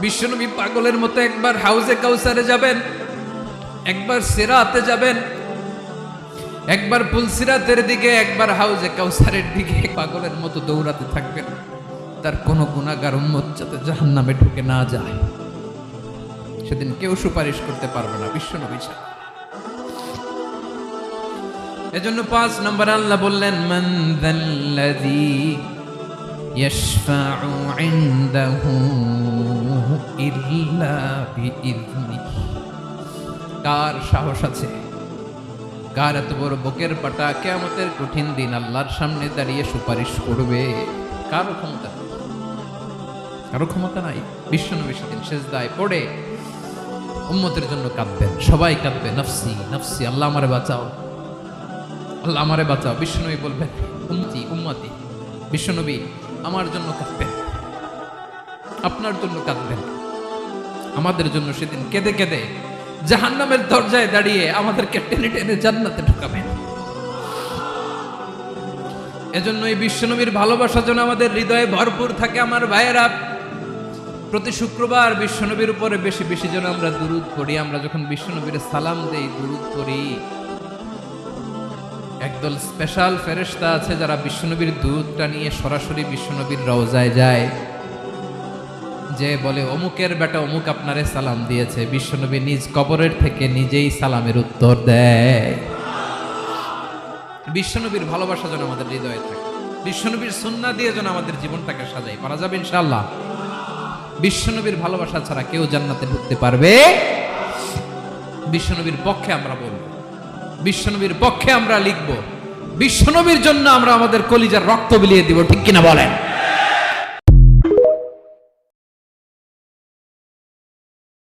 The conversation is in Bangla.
বিশ্বনবী পাগলের মতো একবার হাউজে কাউসারে যাবেন, একবার সিরাতে যাবেন, একবার পুলসিরাতের দিকে, একবার হাউজে কাউসারের দিকে পাগলের মতো দৌড়াতে থাকবেন। তার কোনো গুনাহগার উম্মত যাতে জাহান্নামে ঢুকে না যায়, সেদিন কেউ সুপারিশ করতে পারবে না বিশ্বনবী ছাড়া। এজন্য 5 নম্বর আল্লাহ বললেন, মান যাল্লাযী ইয়াশফাউ ইনদাহু ইল্লা বিইযনিহি। কার সাহস আছে, কার এত বড় বুকের পাটা কিয়ামতের কঠিন দিন আল্লাহর সামনে দাঁড়িয়ে সুপারিশ করবে? কারো ক্ষমতা, কারো ক্ষমতা নাই। বিশ্বনবী সেদিন সিজদায় পড়ে উম্মতের জন্য কাঁদবেন, সবাই কাঁদবে, নফসি নফসি, আল্লাহ আমারে বাঁচাও, আল্লাহ আমারে বাঁচাও। বিশ্বনবী বলবেন, উম্মতি উম্মতি। বিশ্বনবী আমার জন্য কাঁদবেন, আপনার জন্য কাঁদবেন, আমাদের জন্য সেদিন কেঁদে কেঁদে জাহান্নামের দরজায় দাঁড়িয়ে আমাদেরকে টেনে টেনে জান্নাতে ঢুকাবেন। এজন্য এই বিশ্বনবীর ভালোবাসা যেন আমাদের হৃদয়ে ভরপুর থাকে। আমার ভাইয়েরা, প্রতি শুক্রবার বিশ্বনবীর উপরে বেশি বেশি যেন আমরা দুরূদ পড়ি। আমরা যখন বিশ্বনবীর সালাম দেই, দুরূদ পড়ি, একদল স্পেশাল ফেরেশতা আছে যারা বিশ্বনবীর দুরূদটা নিয়ে সরাসরি বিশ্বনবীর রওজায় যায়, যে বলে অমুকের বেটা অমুক আপনারে সালাম দিয়েছে। বিশ্বনবী নিজ কবরের থেকে নিজেই সালামের উত্তর দেয়। বিশ্বনবীর ভালোবাসা যেন আমাদের হৃদয়ে থাকে, বিশ্বনবীর সুন্নাহ দিয়ে যেন আমাদের জীবনটাকে সাজাই। পারা যাবে ইনশাআল্লাহ। বিশ্বনবীর ভালোবাসা ছাড়া কেউ জান্নাতে ঢুকতে পারবে? বিশ্বনবীর পক্ষে আমরা বলবো, বিশ্বনবীর পক্ষে আমরা লিখবো, বিশ্বনবীর জন্য আমরা আমাদের কলিজার রক্ত বিলিয়ে দিব, ঠিক কিনা বলেন?